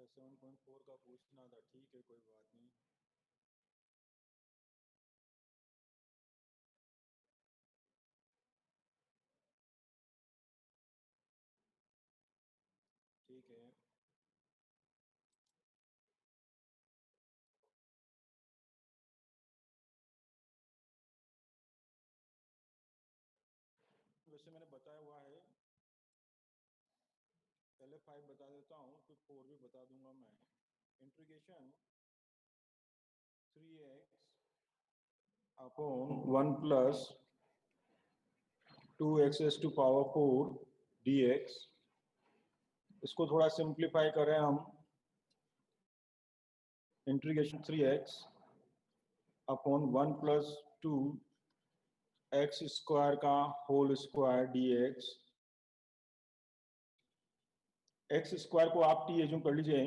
अच्छा 7.4 का पूछना था, ठीक है कोई बात नहीं। ठीक है, वैसे मैंने बताया हुआ है, पहले 5 बता देता हूँ फिर 4 भी बता दूंगा मैं। Integration 3x upon 1 plus 2x to power 4 dx, इसको थोड़ा सिंप्लीफाई करें हम। Integration 3x upon 1 plus 2 x square का whole square dx। X square को आप टी एज्यूम कर लीजिए,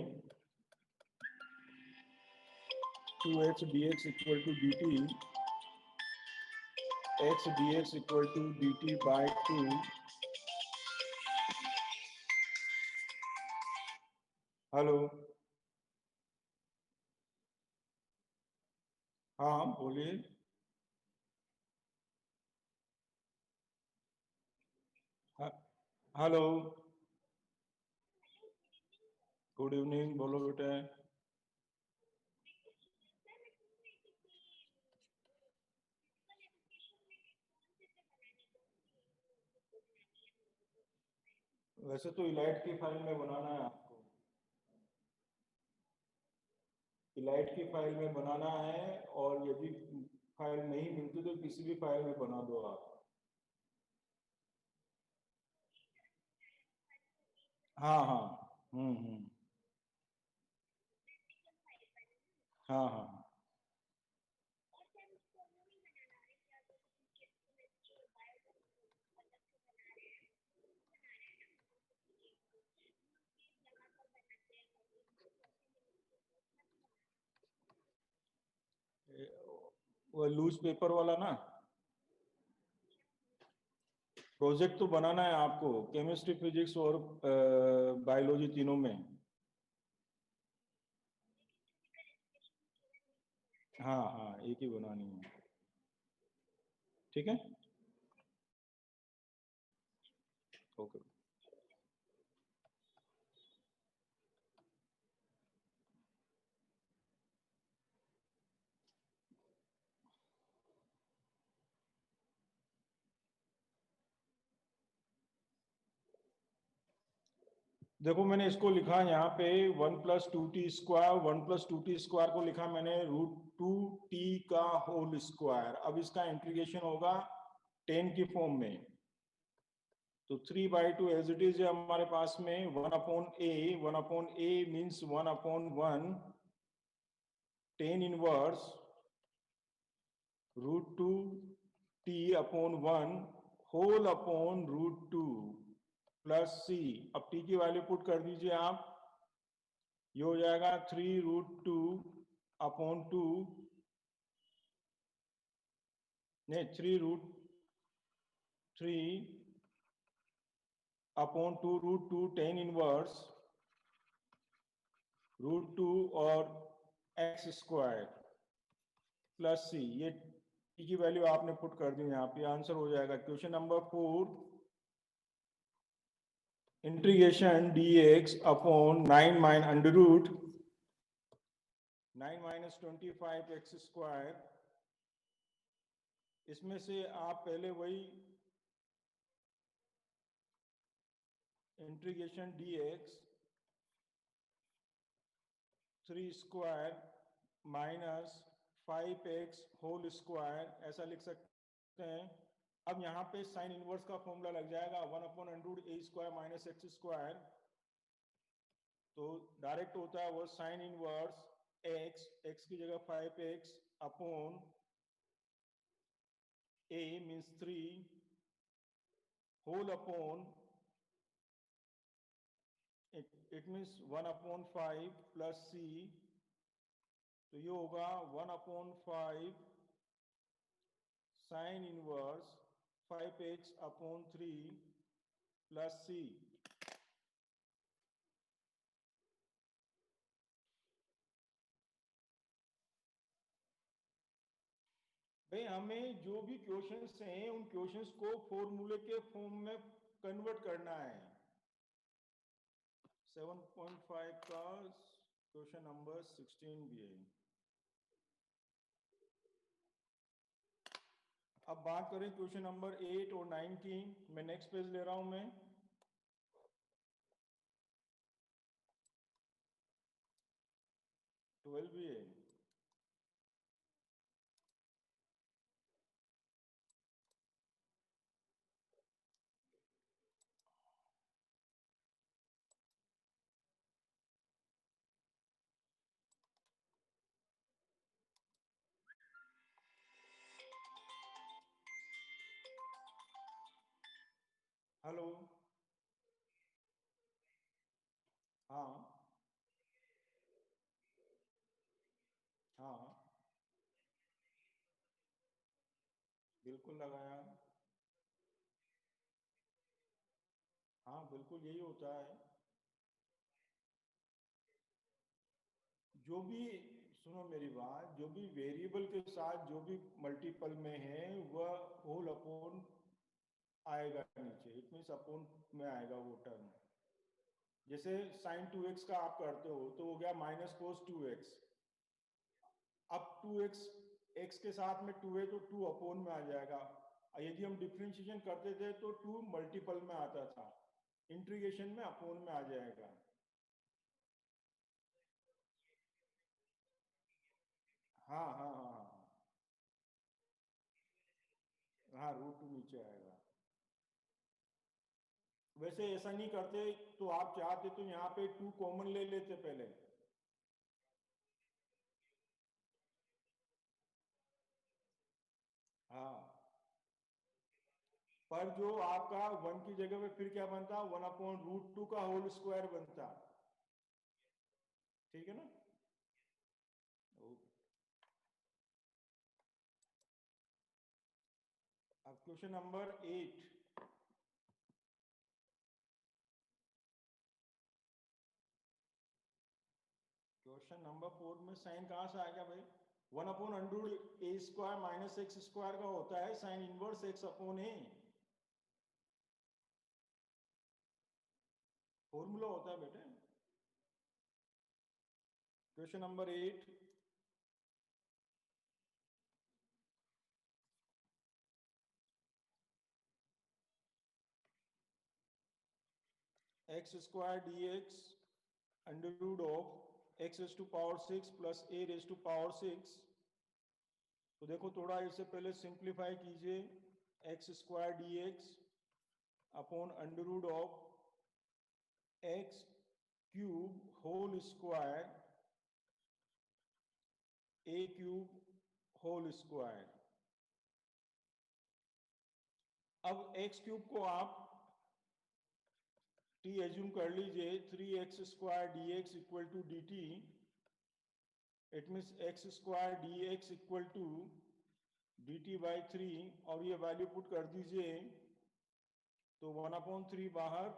2x dx equal to dt, x dx equal to dt by 2। Hello, हाँ बोलिए। हेलो, गुड इवनिंग, बोलो बेटे। वैसे तो इलाइट की फाइल में बनाना है आपको, इलाइट की फाइल में बनाना है, और यदि फाइल नहीं मिलती तो किसी भी फाइल में बना दो आप। हाँ हाँ, हम्म, हाँ हाँ। वो लूज पेपर वाला ना, प्रोजेक्ट तो बनाना है आपको, केमिस्ट्री फिजिक्स और बायोलॉजी तीनों में। हाँ हाँ, एक ही बनानी है, ठीक है, ओके। देखो मैंने इसको लिखा यहाँ पे 1 + 2t², 1 + 2t² को लिखा मैंने √2t का होल स्क्वायर। अब इसका इंटीग्रेशन होगा 10 की फॉर्म में, तो 3/2 एज इट इज है हमारे पास में। 1/a, 1/a means 1/1 10 inverse √2t/1 whole upon √2 plus c। अब t की वैल्यू पुट कर दीजिए आप, ये हो जाएगा 3√2/2, नहीं 3√3/2 √2 10 इनवर्स √2 और x² प्लस c। ये t की वैल्यू आपने पुट कर दी यहाँ पे, आंसर हो जाएगा। Question number 4, integration dx upon 9 - (25x²). इसमें से आप पहले वही integration dx 3² minus 5x whole square ऐसा लिख सकते हैं। अब यहाँ पे साइन इनवर्स का फॉर्मूला लग जाएगा 1/√a² माइनस x², तो डायरेक्ट होता है वो साइन इनवर्स x की जगह 5x upon a means 3 whole upon it means 1/5 plus c, तो ये होगा 1/5 sine inverse 5x/3 plus c। भाई हमें जो भी क्वेश्चंस हैं उन क्वेश्चंस को फॉर्मूले के फॉर्म में कन्वर्ट करना है। 7.5 का क्वेश्चन नंबर 16 भी है। अब बात करें क्वेश्चन नंबर 8 और 9 की। मैं नेक्स्ट पेज ले रहा हूं मैं। ट्वेल्व भी है। हेलो। हाँ हाँ बिल्कुल लगाया। हाँ बिल्कुल यही होता है। जो भी, सुनो मेरी बात, जो भी वेरिएबल के साथ जो भी मल्टीपल में है वह होल अपॉन आएगा नीचे। इट मीन्स अपॉन में आएगा वो टर्म। जैसे साइन 2x का आप करते हो तो हो गया माइनस कोस 2x। अब 2x x के साथ में 2 है तो 2 अपॉन में आ जाएगा। यदि हम डिफरेंशिएशन करते थे तो 2 मल्टीपल में आता था, इंटीग्रेशन में अपॉन में आ जाएगा। हाँ हाँ हाँ हाँ हाँ, रूट 2 नीचे आएगा। वैसे ऐसा नहीं करते, तो आप चाहते तो यहाँ पे 2 कॉमन ले लेते पहले। हाँ, पर जो आपका 1 की जगह पे फिर क्या बनता, 1/√2 का होल स्क्वायर बनता। ठीक है ना। अब क्वेश्चन नंबर 8। क्वेश्चन नंबर 4 में साइन कहाँ से आ गया भाई? 1/√a² माइनस एक्स स्क्वायर का होता है साइन इनवर्स एक्स अपॉन ए। फॉर्मूला होता है बेटे। Question number 8। x² dx √of x⁻6 plus a⁻6। तो देखो थोड़ा इससे पहले सिंप्लीफाई कीजिए। x² dx upon √of x³ whole square a³ whole square. अब x³ को आप t एज्यूम कर लीजिए, 3x² dx equal to dt। It means x² dx equal to dt/3, और ये वैल्यू पुट कर दीजिए तो 1/3 बाहर,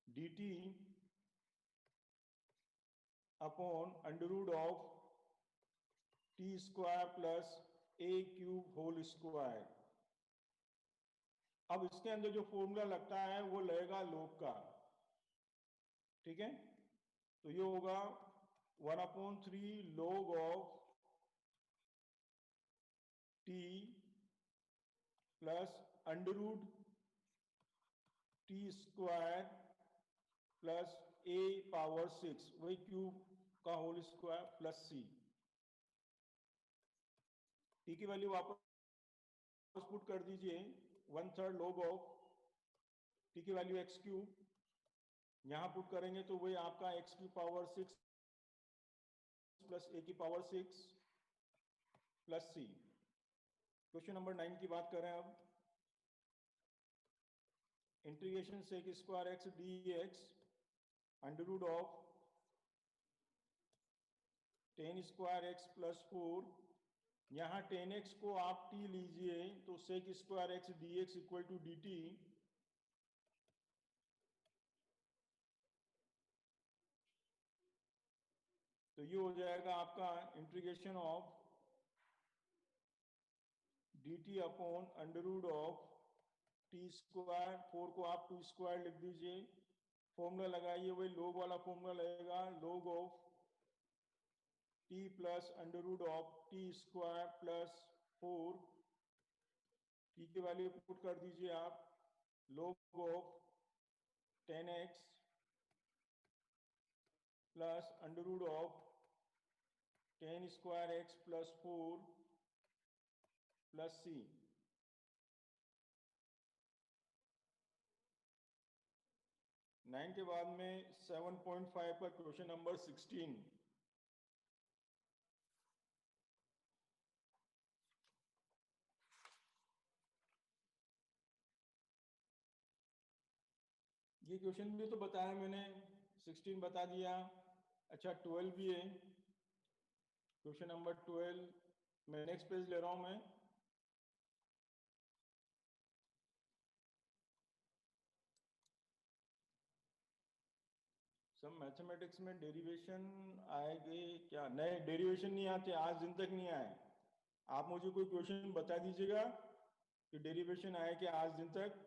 dt upon √of t² plus a³ whole square. अब इसके अंदर जो फॉर्मूला लगता है वो लगेगा log का। ठीक है, तो ये होगा 1/3 log of t plus √t² plus a⁻6, वही क्यूब का whole square plus c। t की वैल्यू वापस पुट कर दीजिए, 1/3 log of t की वैल्यू x³ यहां पुट करेंगे तो वही आपका x⁻6 plus a⁻6 plus c। Question number 9 की बात करें अब। Integration sec² x dx √of tan² x plus 4। यहाँ tan x को आप t लीजिए तो sec² x dx equal to dt। तो ये हो जाएगा आपका integration of dt upon under root of T square, 4 को आप 2 स्क्वायर लिख दीजिए, फॉर्मूला लगाइए, वही लोग वाला फॉर्मूला लगेगा, log of t plus under root of T square plus 4, t की वैल्यू पुट कर दीजिए आप, log of 10x plus under root of 10 square x plus 4 plus c। 9 के बाद में 7.5 पर क्वेश्चन नंबर 16। ये क्वेश्चन भी तो बताया मैंने, 16 बता दिया। अच्छा 12 भी है, क्वेश्चन नंबर 12। मैं नेक्स्ट पेज ले रहा हूं मैं। सब मैथमेटिक्स में डेरिवेशन आएंगे क्या? नहीं, डेरिवेशन नहीं आते, आज दिन तक नहीं आए। आप मुझे कोई क्वेश्चन बता दीजिएगा कि डेरिवेशन आए क्या आज दिन तक।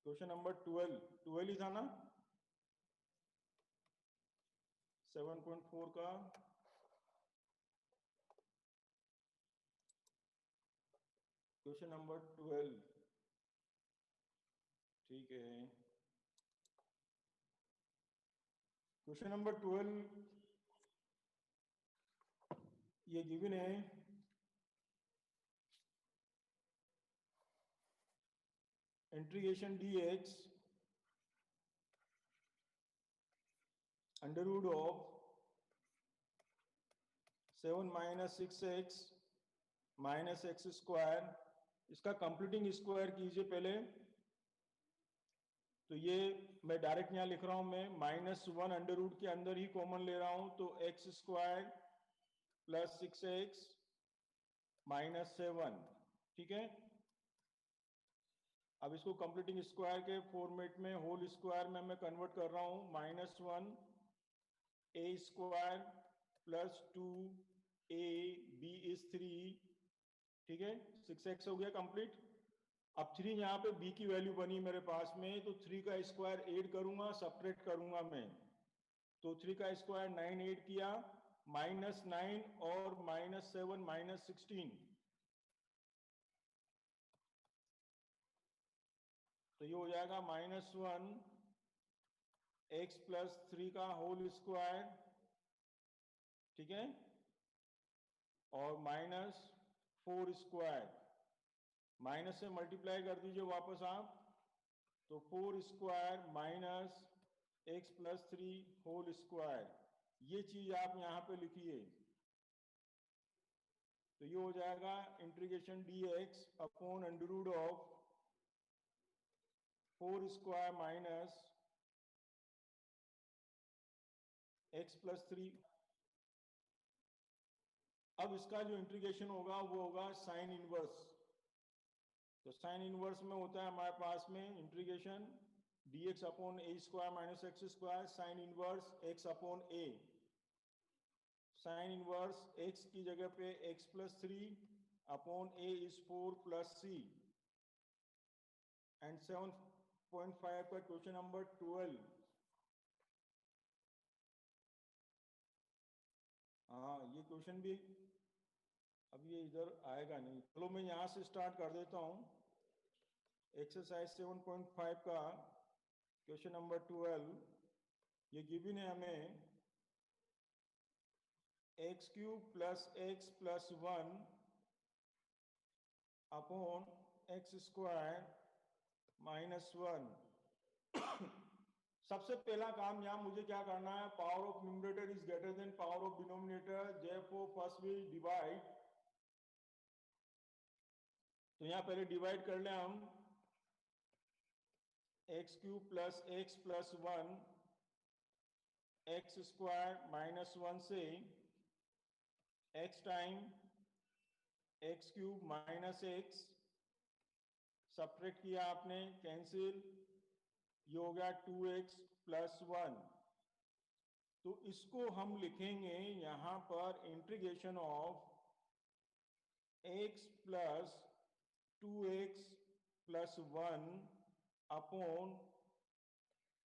क्वेश्चन नंबर 12 ही था ना, 7.4 का। क्वेश्चन नंबर 12, ठीक है। क्वेश्चन नंबर 12 ये गिवन है, integration dx under root of 7 minus 6x minus x square, इसका कंप्लीटिंग स्क्वायर कीजिए पहले। तो ये मैं डायरेक्ट यहाँ लिख रहा हूं, मैं -1 अंडर रूट के अंदर ही कॉमन ले रहा हूं, तो x square plus 6x minus 7, ठीक है। अब इसको कंप्लीटिंग स्क्वायर के फॉर्मेट में होल स्क्वायर में मैं कन्वर्ट कर रहा हूं, -1 a square plus 2 a b is 3, ठीक है। 6x हो गया कंप्लीट। अब 3 यहाँ पे b की वैल्यू बनी मेरे पास में, तो 3 का स्क्वायर 8 करूंगा, सपरेट करूंगा मैं, तो 3 का स्क्वायर 9 8 किया, -9 और -7 -16, तो ये हो जाएगा -1 x प्लस 3 का होल स्क्वायर, ठीक है, और -4 स्क्वायर, माइनस से मल्टीप्लाई कर दीजिए वापस आप, तो 4 square minus x plus 3 whole square, ये चीज आप यहाँ पे लिखिए। तो ये हो जाएगा integration dx upon under root of 4 square minus x plus 3। अब इसका जो इंटीग्रेशन होगा वो होगा साइन इनवर्स। तो साइन इनवर्स में होता है हमारे पास में integration dx upon a square minus x square, sine inverse x upon a, sine inverse x की जगह पे x plus 3 upon a is 4 plus c। And 7.5 का क्वेश्चन नंबर 12। हाँ ये क्वेश्चन भी अब ये इधर आएगा नहीं, चलो मैं यहाँ से स्टार्ट कर देता हूँ। एक्सरसाइज 7.5 का क्वेश्चन नंबर 12, ये गिवन है हमें x cube plus x plus 1 upon x square minus 1। सबसे पहला काम यहाँ मुझे क्या करना है, power of numerator is greater than power of denominator, therefore first will divide. तो यहाँ पहले डिवाइड कर ले हम, x cube plus x plus 1 x square minus 1 से x time x cube minus x, subtract किया आपने, कैंसिल, ये हो गया 2x प्लस 1। तो इसको हम लिखेंगे यहाँ पर integration of x plus 2x plus 1 upon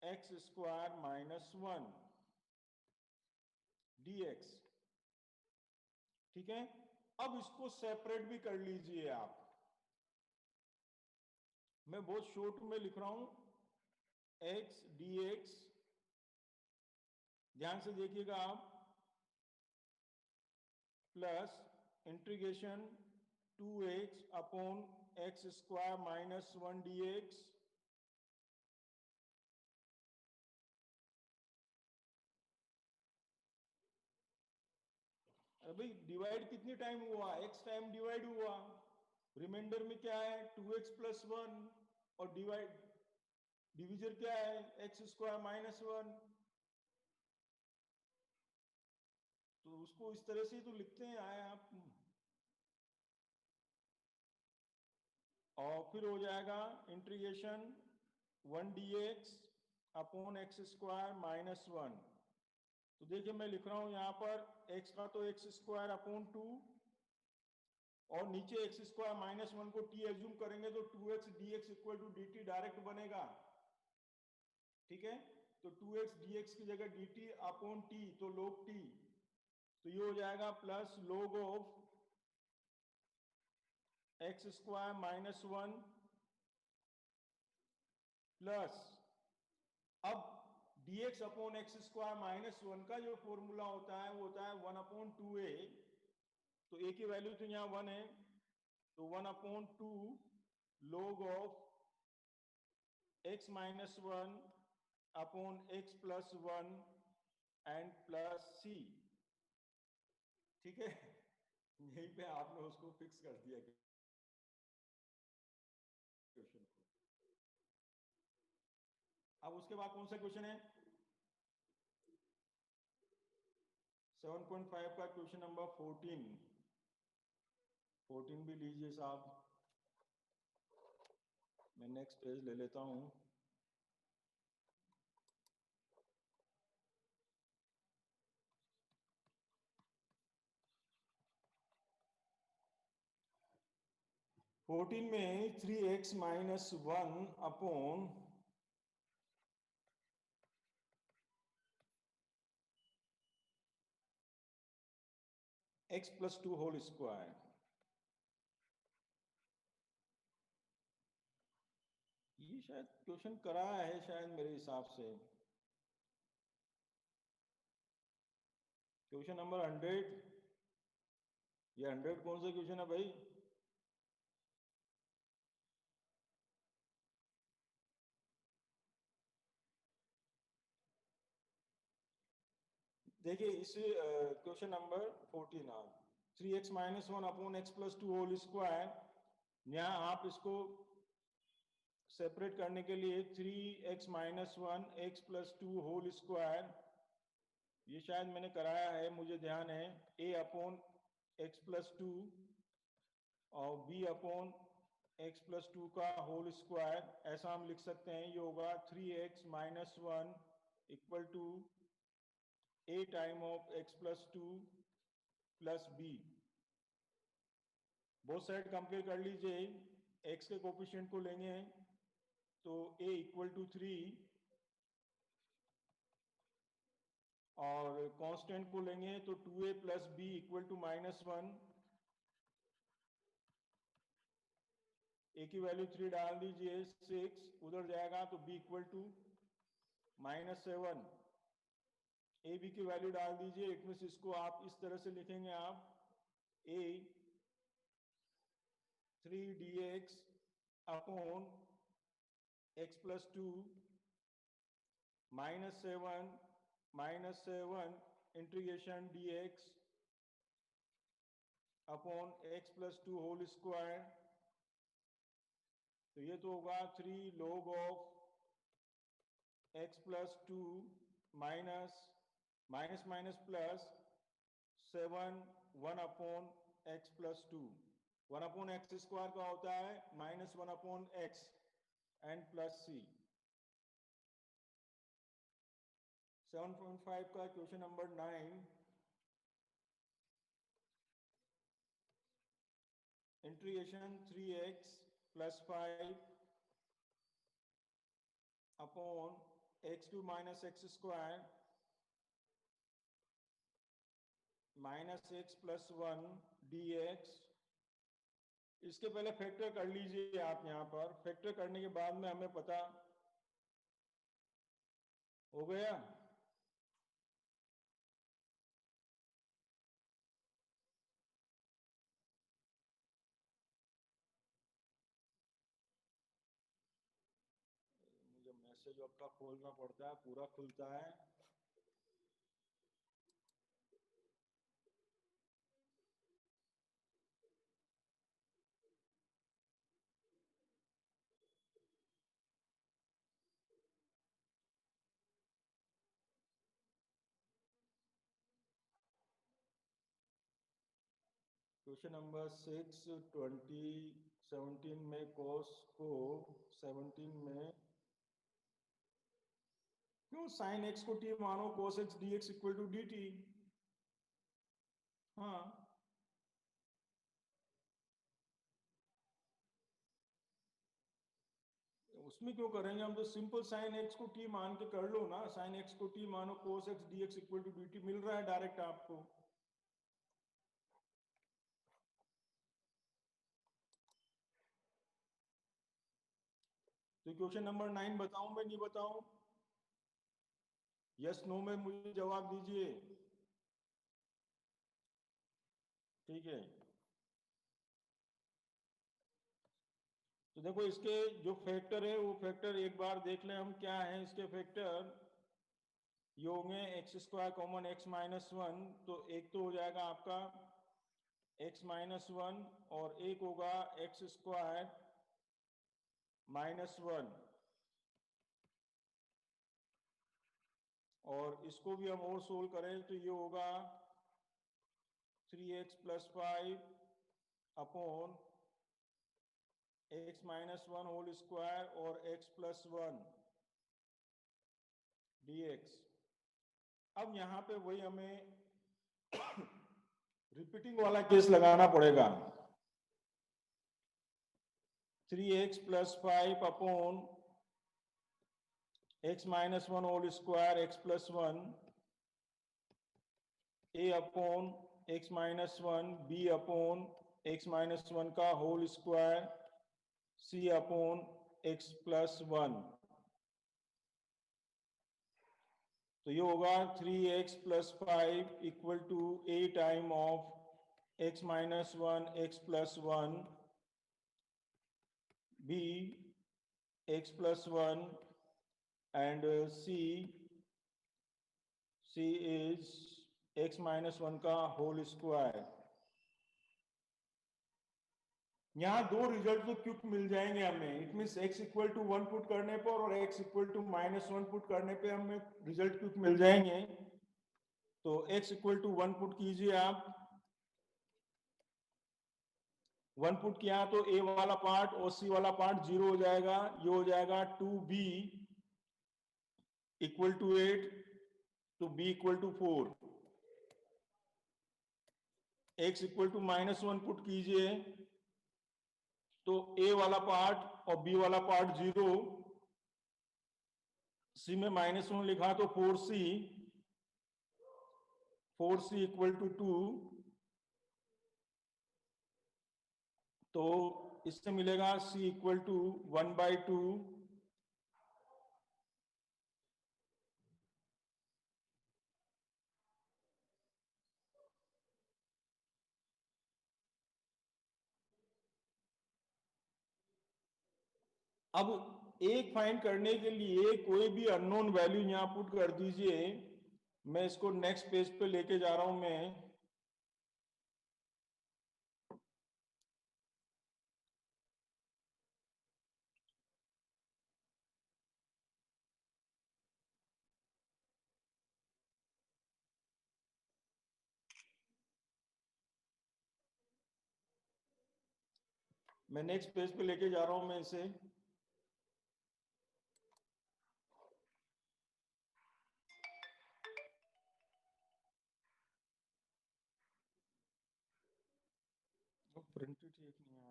x square minus 1 dx। ठीक है, अब इसको सेपरेट भी कर लीजिए आप। मैं बहुत शॉर्ट में लिख रहा हूं, x dx, ध्यान से देखिएगा आप, plus integration 2x upon x square minus 1 dx। अरे भाई डिवाइड कितनी टाइम हुआ, x टाइम डिवाइड हुआ, रिमाइंडर में क्या है 2x प्लस 1, और डिवाइड डिविजन क्या है एक्स स्क्वायर माइनस 1। तो उसको इस तरह से तो लिखते हैं आए आप, और फिर हो जाएगा integration 1 dx upon x square minus 1। तो देखिए मैं लिख रहा हूं यहां पर x का तो एक्स स्क्वायर अपॉन 2, और नीचे एक्स स्क्वायर माइनस 1 को t एज्यूम करेंगे तो 2x dx equal to dt direct बनेगा। ठीक है, तो 2x dx की जगह dt अपॉन t, तो log t, तो ये हो जाएगा plus log of X square minus 1 plus, अब dx upon x square minus 1 का जो फॉर्मूला होता है वो होता है 1 अपॉन 2a, तो a की वैल्यू तो यहाँ 1 है, तो 1 upon 2 log of x minus 1 upon x plus 1 and plus c। ठीक है, यहीं पे आपने उसको फिक्स कर दिया क्वेश्चन को। अब उसके बाद कौन सा क्वेश्चन है, 7.5 का क्वेश्चन नंबर 14 भी लीजिए साहब। मैं नेक्स्ट पेज ले लेता हूं। फोर्टीन में 3x minus 1 upon x plus 2 whole square, ये शायद क्वेश्चन कराया है शायद मेरे हिसाब से, क्वेश्चन नंबर 100। ये 100 कौन सा क्वेश्चन है भाई, देखिए इस question number 14 3x minus 1 upon x plus 2 whole square, यहाँ आप इसको सेपरेट करने के लिए 3x minus 1 x plus 2 whole square, ये शायद मैंने कराया है मुझे ध्यान है, a अपॉन एक्स प्लस 2 और b अपॉन एक्स प्लस 2 का होल स्क्वायर, ऐसा हम लिख सकते हैं। ये होगा 3x minus 1 equal to a time of x plus 2 plus b। Both side compare कर लीजिए, x के कोफिशिएंट को लेंगे तो a इक्वल टू 3 और कांस्टेंट को लेंगे तो 2a plus b equal to minus 1। a की वैल्यू 3 डाल दीजिए 6, उधर जाएगा तो b equal to minus 7। A b की वैल्यू डाल दीजिए, इट मींस इसको आप इस तरह से लिखेंगे आप a 3 dx upon x plus 2 minus 7 integration dx upon x plus 2 whole square, तो ये तो होगा 3 log of x plus 2 minus minus minus plus 7 1 upon x plus 2। 1 upon x square का होता है minus 1 upon x and plus c। 7.5 का question number 9, integration 3x plus 5 upon x³ minus x square minus x plus 1 dx। इसके पहले factor कर लीजिए आप। यहाँ पर फैक्टर करने के बाद में हमें पता हो गया। मुझे मैसेज आपका खोलना पड़ता है, पूरा खुलता है। क्वेश्चन नंबर 6 2017 में कोस को 17 में क्यों साइन एक्स को टी मानो cos x d x equal to d t. हाँ, उसमें क्यों करेंगे हम, तो सिंपल साइन एक्स को टी मान के कर लो ना। साइन एक्स को टी मानो cos x d x equal to d t मिल रहा है डायरेक्ट आपको। तो क्वेश्चन नंबर 9 बताऊं मैं नहीं बताऊं? यस नो में मुझे जवाब दीजिए। ठीक है, तो देखो इसके जो फैक्टर है वो फैक्टर एक बार देख लें हम क्या है इसके फैक्टर। ये होंगे x square common x minus 1, तो एक तो हो जाएगा आपका एक्स माइनस 1 और एक होगा एक्स स्क्वायर माइनस 1। और इसको भी हम और सोल्व करें तो ये होगा 3x plus 5 upon x minus 1 whole square और x प्लस 1 dx। अब यहाँ पे वही हमें रिपीटिंग वाला केस लगाना पड़ेगा। 3x plus 5 upon x minus 1 whole square x plus 1 a upon x minus 1 b upon x minus 1 का whole square c upon x plus 1। तो ये होगा 3x plus 5 equal to a time of x minus 1 x plus 1 b x plus 1 and c is x minus 1 का whole square. यहाँ दो result तो quick मिल जाएंगे हमें। It means x equal to 1 put करने पर और x equal to minus 1 put करने पे हमें रिजल्ट क्विक मिल जाएंगे। तो x इक्वल टू 1 पुट कीजिए आप। 1 पुट किया तो a वाला पार्ट और c वाला पार्ट 0 हो जाएगा। ये हो जाएगा 2b इक्वल टू 8 तो b equal to 4। x equal to minus 1 put कीजिए तो a वाला पार्ट और b वाला पार्ट 0, c में माइनस 1 लिखा तो 4c इक्वल टू 2। तो इससे मिलेगा c इक्वल टू 1/2। अब एक फाइंड करने के लिए कोई भी अननोन वैल्यू यहां पुट कर दीजिए। मैं इसको नेक्स्ट पेज पे लेके जा रहा हूं मैं। मैं नेक्स्ट पेज पे लेके जा रहा हूं मैं इसे। प्रिंट ठीक नहीं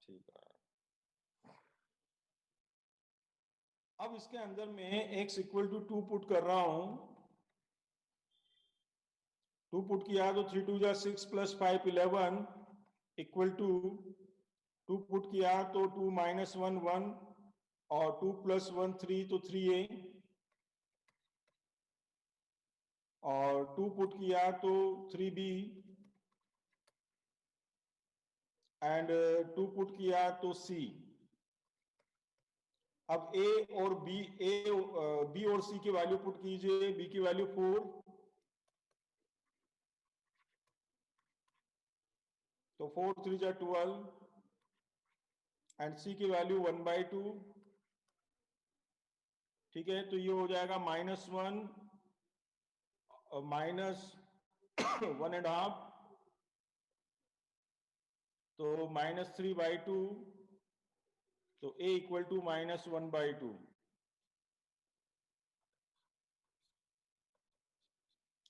ठीक है। अब इसके अंदर मैं x इक्वल टू 2 पुट कर रहा हूं। 2 पुट किया तो 3 2 जा 6 प्लस 5 11 इक्वल टू 2 पुट किया तो 2 माइनस 1 1 और 2 प्लस 1 3 तो 3a और 2 पुट किया तो 3b एंड 2 पुट किया तो c। अब a और b, b और c की वैल्यू पुट कीजिए। b की वैल्यू 4 तो 4 3 जा 12 एंड c की वैल्यू 1/2। ठीक है, तो ये हो जाएगा -1 -1.5 तो -3/2 तो a equal to -1/2।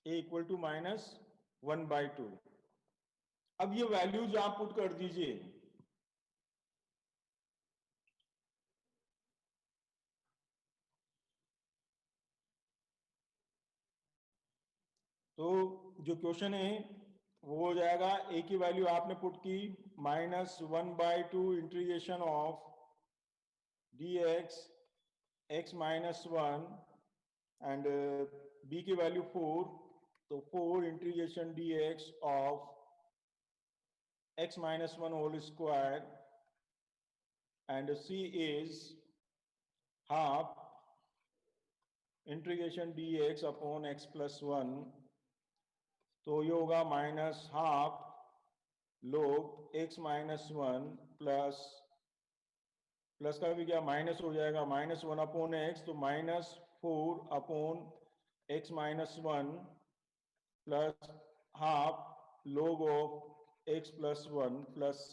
a equal to -1/2। अब ये वैल्यूज आप पुट कर दीजिए। तो जो क्वेश्चन है वो हो जाएगा, a की वैल्यू आपने पुट की -1/2 integration of dx x -1 and b की वैल्यू 4 तो 4 integration dx of x -1 whole square and c is half integration dx upon x +1 तो ये होगा -12 log x -1 प्लस का भी क्या माइनस हो जाएगा -1 अपॉन x तो -4 upon x -1 plus half log of x +1 plus c।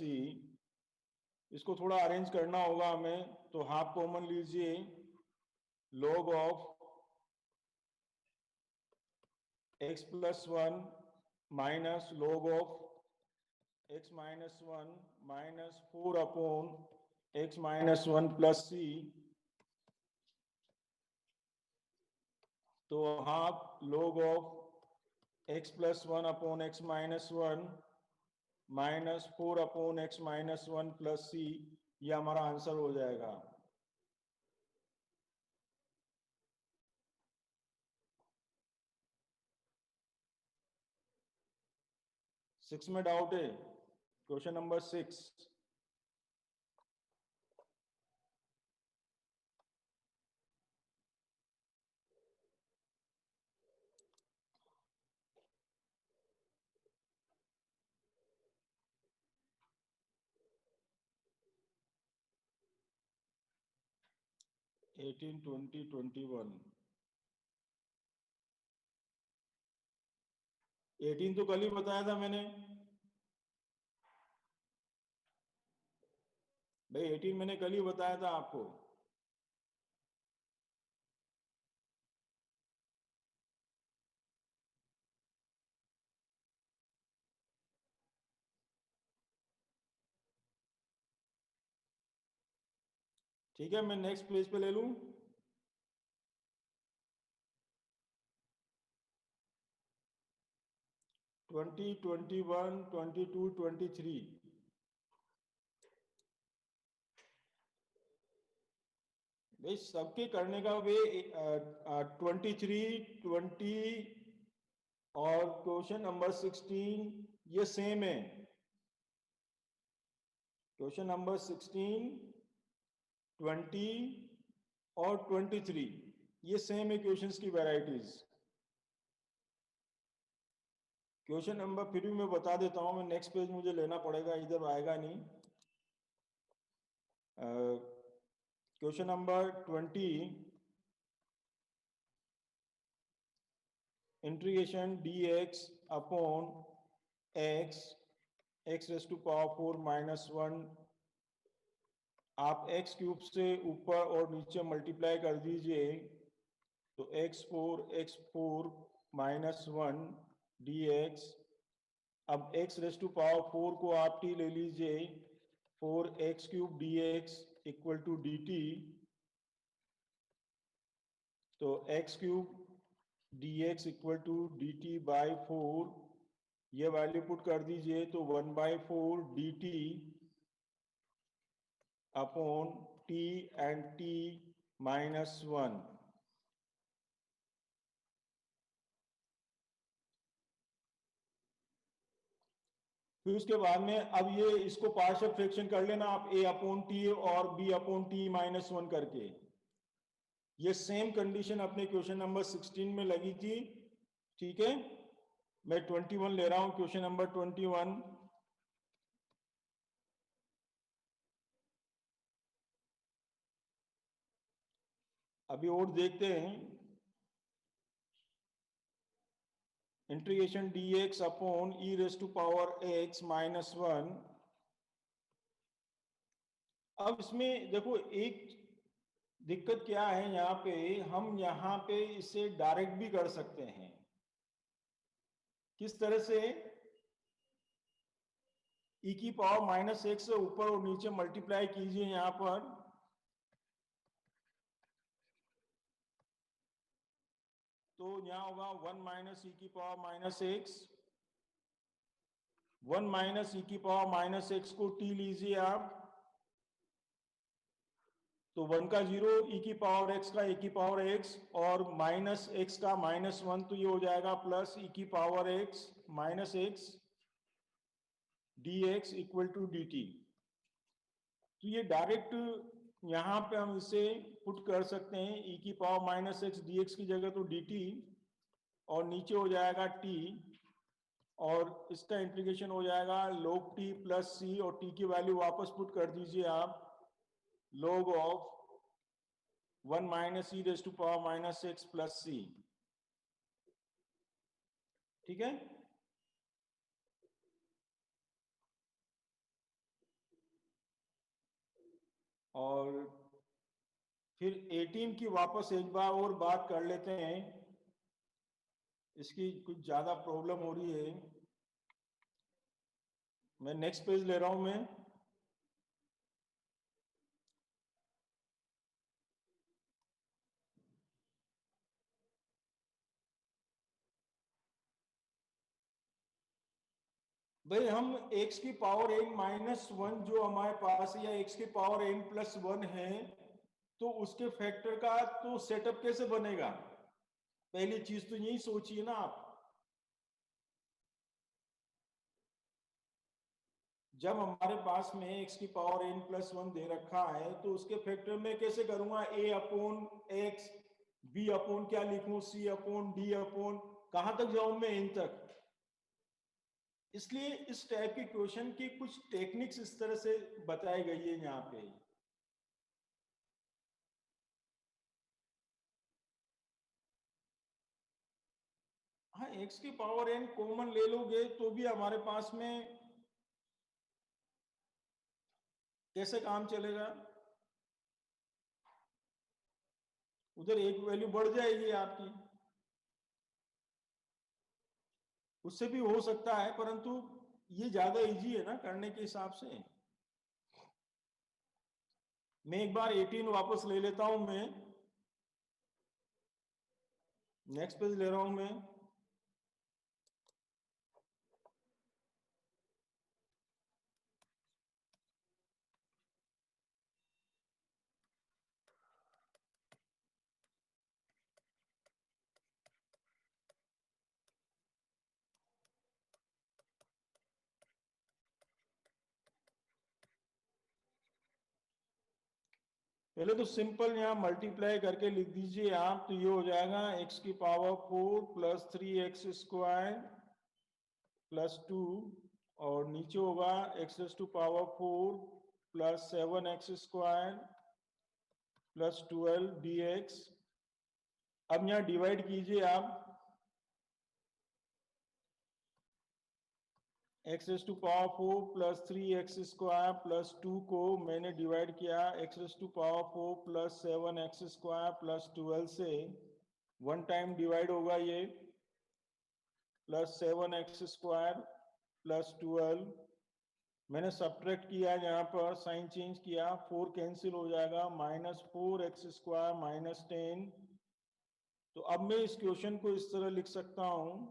इसको थोड़ा अरेंज करना होगा हमें, तो हाफ कॉमन लीजिए। log of x +1 minus log of x -1 -4 upon x -1 plus c तो half log of x +1 upon x -1 -4 upon x -1 plus c, ये हमारा आंसर हो जाएगा। सिक्स में डाउट है? Question number 6। एटीन 20 21 18 तो कल ही बताया था मैंने भाई, 18 मैंने कल ही बताया था आपको। ठीक है, मैं नेक्स्ट पेज पे ले लूं। ट्वेंटी 21 22 23 भाई सबके करने का वे 23 20 और क्वेश्चन नंबर 16 ये सेम है। क्वेश्चन नंबर 16 20 और 23 ये सेम है क्वेश्चंस की वैरायटीज। क्वेश्चन नंबर फिर भी मैं बता देता हूं, मैं नेक्स्ट पेज मुझे लेना पड़ेगा, इधर आएगा नहीं। Question number 20 integration dx upon x x⁴ -1 आप x क्यूब से ऊपर और नीचे मल्टीप्लाई कर दीजिए तो x4 -1 dx। अब x⁴ को आप t ले लीजिए 4x³ dx equal to dt, तो x³ dx equal to dt by 4, ये वैल्यू पुट कर दीजिए तो 1/4 dt upon t and t -1। फिर उसके बाद में अब ये इसको पार्शियल फ्रैक्शन कर लेना आप a अपॉन टी और b अपॉन t -1 करके। ये सेम कंडीशन अपने क्वेश्चन नंबर 16 में लगी थी, ठीक है। मैं 21 ले रहा हूं, क्वेश्चन नंबर 21। अभी और देखते हैं, integration dx upon e raise to power x -1। अब इसमें देखो एक दिक्कत क्या है, यहाँ पे हम यहाँ पे इसे डायरेक्ट भी कर सकते हैं। किस तरह से? e की पावर -x से ऊपर और नीचे मल्टीप्लाई कीजिए यहाँ पर, तो यहाँ होगा 1 - e की पावर -x। 1 - e की पावर -x को t लीजिए आप, तो 1 का 0, e की पावर x का e की पावर x, और -x का -1, तो ये हो जाएगा प्लस e की power x -x dx equal to dt। तो ये डायरेक्ट यहाँ पे हम इसे पुट कर सकते हैं, e की पावर -x dx की जगह तो dt, और नीचे हो जाएगा t, और इसका इंटीग्रेशन हो जाएगा log t प्लस c, और t की वैल्यू वापस पुट कर दीजिए आप, log of 1 - e raise to power -x plus c, ठीक है। और फिर 18 की वापस एक बार और बात कर लेते हैं, इसकी कुछ ज्यादा प्रॉब्लम हो रही है। मैं नेक्स्ट पेज ले रहा हूं मैं। भाई हम x की पावर n -1 जो हमारे पास है, या x की पावर n प्लस 1 है, तो उसके फैक्टर का तो सेटअप कैसे बनेगा? पहली चीज तो यही सोचिए ना आप। जब हमारे पास में x की पावर n प्लस 1 दे रखा है, तो उसके फैक्टर में कैसे करूंगा? a upon x, b upon क्या लिखूं, c अपॉन d अपॉन, कहां तक जाऊं मैं? n तक। इसलिए इस टाइप के क्वेश्चन की कुछ टेक्निक्स इस तरह से बताई गई है यहाँ पे। हाँ, x की पावर n कॉमन ले लोगे तो भी हमारे पास में कैसे काम चलेगा? उधर एक वैल्यू बढ़ जाएगी आपकी, उससे भी हो सकता है, परंतु ये ज्यादा इजी है ना करने के हिसाब से। मैं एक बार 18 वापस ले लेता हूं मैं, नेक्स्ट पेज ले रहा हूं मैं। पहले तो सिंपल यहाँ मल्टीप्लाई करके लिख दीजिए आप, तो ये हो जाएगा x की पावर 4 प्लस 3x² प्लस 2, और नीचे होगा x⁴ plus 7x² plus 12 dx। अब यहाँ डिवाइड कीजिए आप, x⁴ प्लस 3x² प्लस 2 को मैंने डिवाइड किया x⁴ प्लस 7x² प्लस 12 से, वन टाइम डिवाइड होगा ये, प्लस 7x² प्लस 12 मैंने सब्ट्रैक्ट किया, यहाँ पर साइन चेंज किया, 4 कैंसिल हो जाएगा, -4x² -10। तो अब मैं इस क्वेश्चन को इस तरह लिख सकता हूं,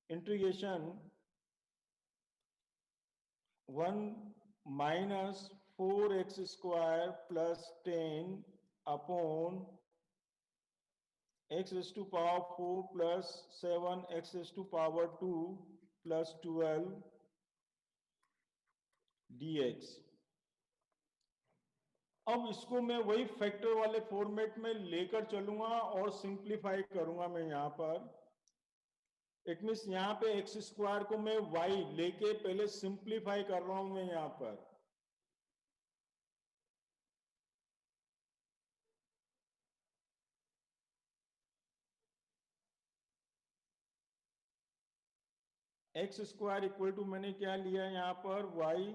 integration 1 -4x² + 10 upon x⁴ + 7x⁴ 2 + 12 dx। अब इसको मैं वही फैक्टर वाले फॉर्मेट में लेकर चलूंगा और सिंप्लीफाई करूंगा मैं यहाँ पर। इट मीन्स यहाँ पे x² को मैं y लेके पहले सिंप्लीफाई कर रहा हूं मैं यहाँ पर। x² इक्वल टू मैंने क्या लिया यहाँ पर y,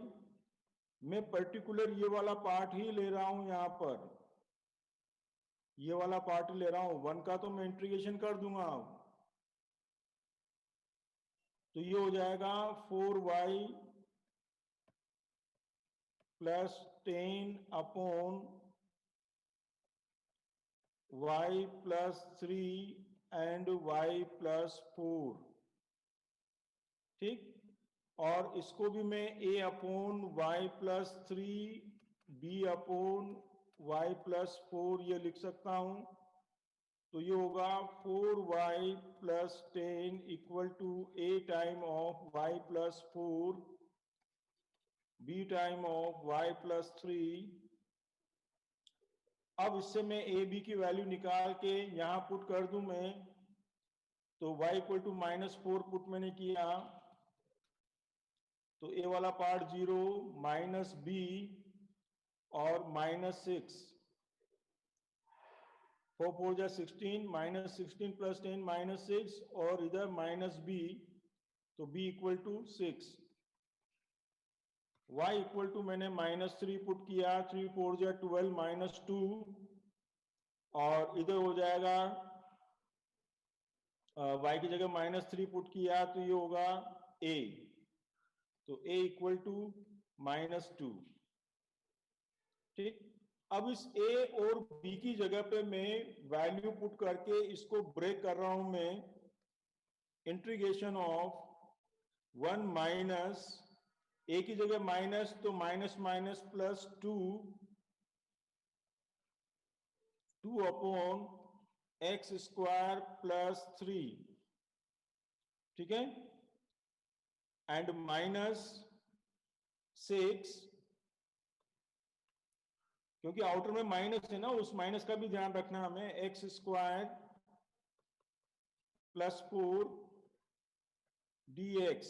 मैं पर्टिकुलर ये वाला पार्ट ही ले रहा हूं यहाँ पर, ये वाला पार्ट ले रहा हूं। 1 का तो मैं इंटीग्रेशन कर दूंगा, तो ये हो जाएगा 4y + 10 upon y + 3 and y + 4। ठीक, और इसको भी मैं a upon y + 3 b upon y + 4 ये लिख सकता हूं। तो ये होगा 4y + 10 equal to a time of y + 4 b time of y + 3। अब इससे मैं a b की वैल्यू निकाल के यहां पुट कर दूं मैं, तो y = -4 पुट मैंने किया, तो a वाला पार्ट 0 -b और -6, 4 4 जा 16, -16 + 10 -6, और इधर -b, तो b = 6। y = मैंने -3 पुट किया, 3 4 जा 12 -2, और इधर हो जाएगा y की जगह -3 पुट किया, तो ये होगा a, तो a = -2। ठीक, अब इस a और b की जगह पे मैं वैल्यू पुट करके इसको ब्रेक कर रहा हूं मैं। इंटीग्रेशन ऑफ 1 माइनस a की जगह माइनस, तो minus minus plus 2 upon x² + 3, ठीक है, एंड -6, क्योंकि आउटर में माइनस है ना, उस माइनस का भी ध्यान रखना हमें, x² + 4 dx।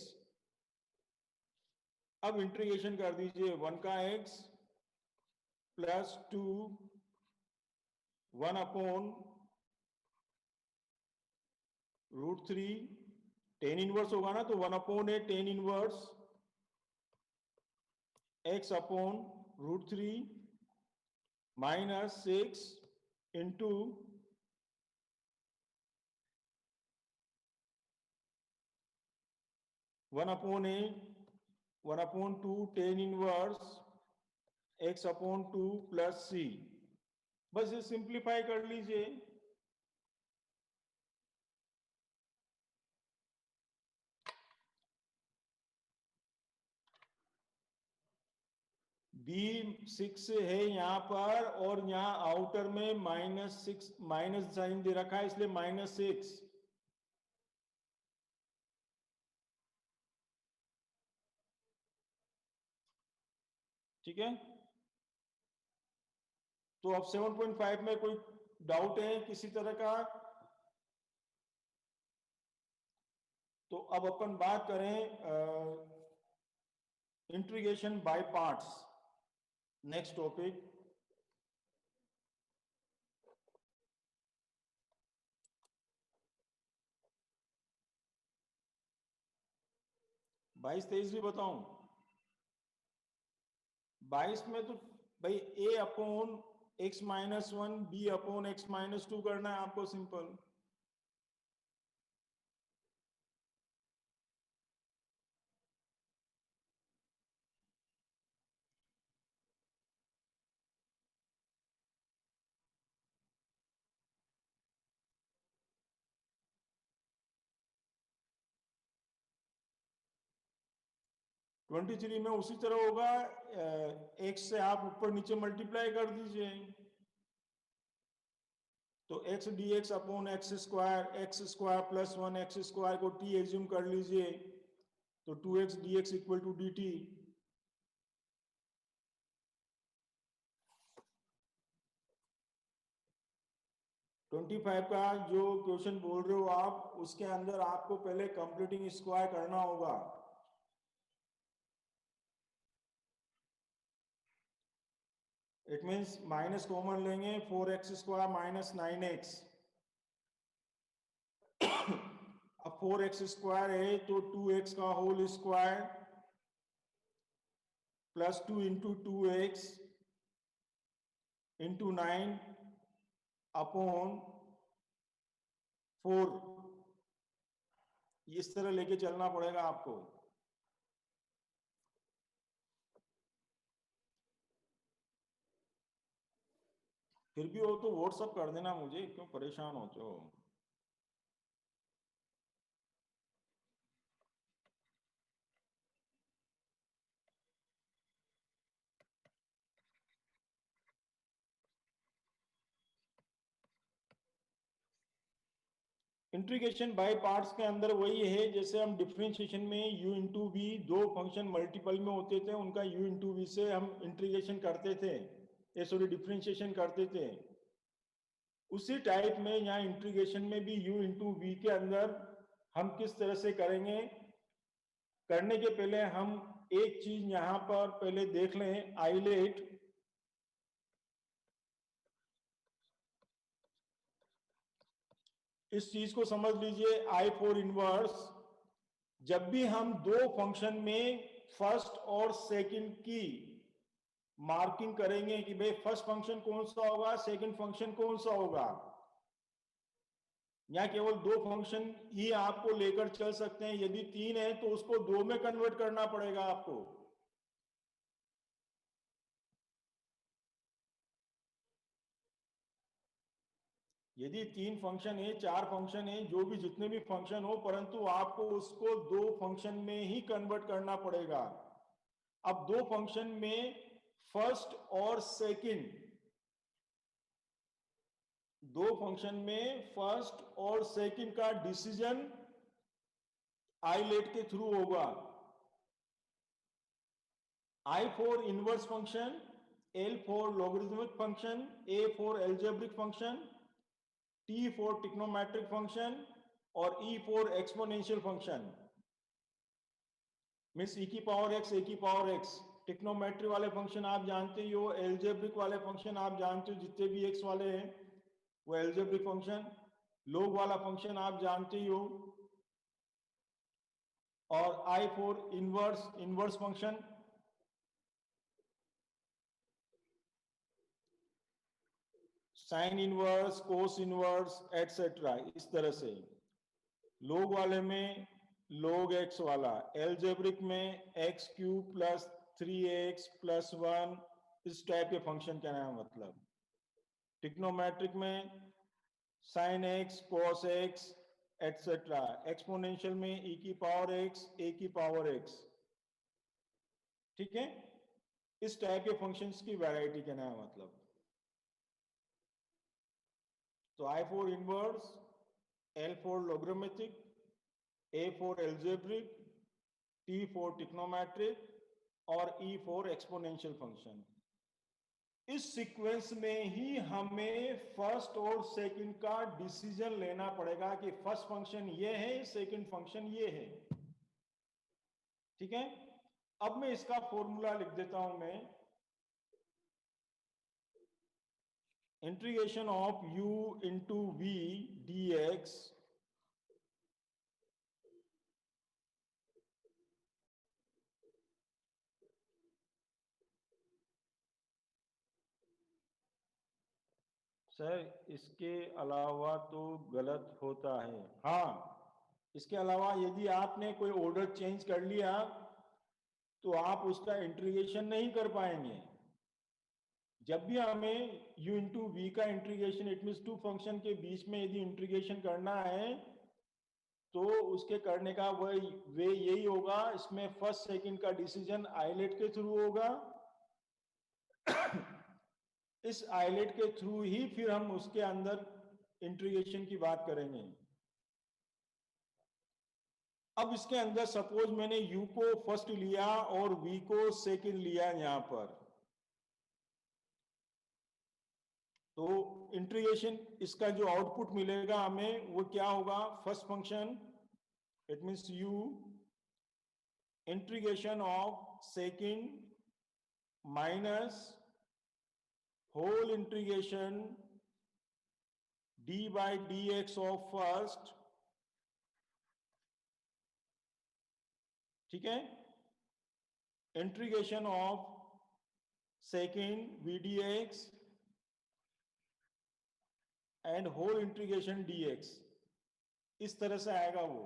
अब इंटीग्रेशन कर दीजिए, 1 का x + 2 1 अपॉन √3, tan इनवर्स होगा ना, तो 1 अपॉन है tan inverse x upon √3 -6 into 1 upon a 1 upon 2 tan inverse x upon 2 + c। बस ये सिंप्लीफाई कर लीजिए। B6 है यहाँ पर, और यहाँ आउटर में -6 माइनस साइन दे रखा है, इसलिए -6। ठीक है, तो अब 7.5 में कोई डाउट है किसी तरह का? तो अब अपन बात करें integration by parts, next topic. बाईस 23 भी बताऊं? 22 में तो भाई a upon x-1 b upon x-2 करना है आपको, सिंपल। 23 में उसी तरह होगा, x से आप ऊपर नीचे मल्टीप्लाई कर दीजिए, तो x dx upon x square plus 1 x square को t एज्यूम कर लीजिए, तो 2x dx equal to dt। Twenty 25 का जो क्वेश्चन बोल रहे हो आप, उसके अंदर आपको पहले कंप्लीटिंग स्क्वायर करना होगा। इट मीन्स माइनस कॉमन लेंगे, 4x स्क्वायर माइनस 9x। अब 4x स्क्वायर है तो 2x का whole square plus 2 into 2x into 9 upon 4। इस तरह लेके चलना पड़ेगा आपको। फिर भी वो तो व्हाट्सअप कर देना मुझे, क्यों परेशान होते हो। इंटीग्रेशन बाय पार्ट्स के अंदर वही है, जैसे हम डिफरेंशिएशन में u इंटू वी, दो फंक्शन मल्टीपल में होते थे उनका u इंटू वी से हम इंटीग्रेशन करते थे, सॉरी डिफरेंशिएशन करते थे। उसी टाइप में यहाँ इंटीग्रेशन में भी u इंटू वी के अंदर हम किस तरह से करेंगे। करने के पहले हम एक चीज यहाँ पर पहले देख लें, आइलेट। इस चीज को समझ लीजिए, I फॉर इनवर्स। जब भी हम दो फंक्शन में फर्स्ट और सेकंड की मार्किंग करेंगे कि भाई फर्स्ट फंक्शन कौन सा होगा, सेकंड फंक्शन कौन सा होगा, या केवल दो फंक्शन ही आपको लेकर चल सकते हैं। यदि तीन है तो उसको दो में कन्वर्ट करना पड़ेगा आपको। यदि तीन फंक्शन है, चार फंक्शन है, जो भी जितने भी फंक्शन हो, परंतु आपको उसको दो फंक्शन में ही कन्वर्ट करना पड़ेगा। अब दो फंक्शन में फर्स्ट और सेकंड, दो फंक्शन में फर्स्ट और सेकंड का डिसीजन आइलेट के थ्रू होगा। I for inverse function, L for logarithmic function, A for algebraic function, T for trigonometric function और E for exponential function. Means e की पावर x, a की power x। Trigonometry वाले function आप जानते ही हो, algebraic वाले function आप जानते हो, जितने भी x वाले हैं वो एल्जेब्रिक फंक्शन। लॉग वाला फंक्शन आप जानते ही हो। और I for inverse, inverse function. Sine inverse, cos inverse etcetera, इस तरह से। लॉग वाले में log x वाला, एल्जेब्रिक में x cube plus 3x plus 1, इस टाइप के फंक्शन का नाम मतलब। ट्रिग्नोमेट्रिक में sine x, cos x etcetera. Exponential में e की पावर x, a की पावर x। ठीक है, इस टाइप के फंक्शंस की वैरायटी का नाम मतलब। तो I for inverse, L for logarithmic, A for algebraic, T for trigonometric और E फॉर एक्सपोनेंशियल फंक्शन। इस सीक्वेंस में ही हमें फर्स्ट और सेकंड का डिसीजन लेना पड़ेगा कि फर्स्ट फंक्शन ये है, सेकंड फंक्शन ये है। ठीक है, अब मैं इसका फॉर्मूला लिख देता हूं मैं। Integration of u into v dx sir इसके अलावा तो गलत होता है। हाँ, इसके अलावा यदि आपने कोई ऑर्डर चेंज कर लिया तो आप उसका इंटीग्रेशन नहीं कर पाएंगे। जब भी हमें u इंटू वी का integration, it mean two function के बीच में यदि इंटीग्रेशन करना है तो उसके करने का वही वे यही होगा, इसमें फर्स्ट सेकंड का डिसीजन आइलेट के थ्रू होगा। इस आइलेट के थ्रू ही फिर हम उसके अंदर इंटीग्रेशन की बात करेंगे। अब इसके अंदर सपोज मैंने u को फर्स्ट लिया और v को सेकंड लिया यहां पर, तो इंटीग्रेशन इसका जो आउटपुट मिलेगा हमें वो क्या होगा, first function it means u integration of second minus whole integration d by dx of first, ठीक है, integration of second v dx and whole integration dx, इस तरह से आएगा वो।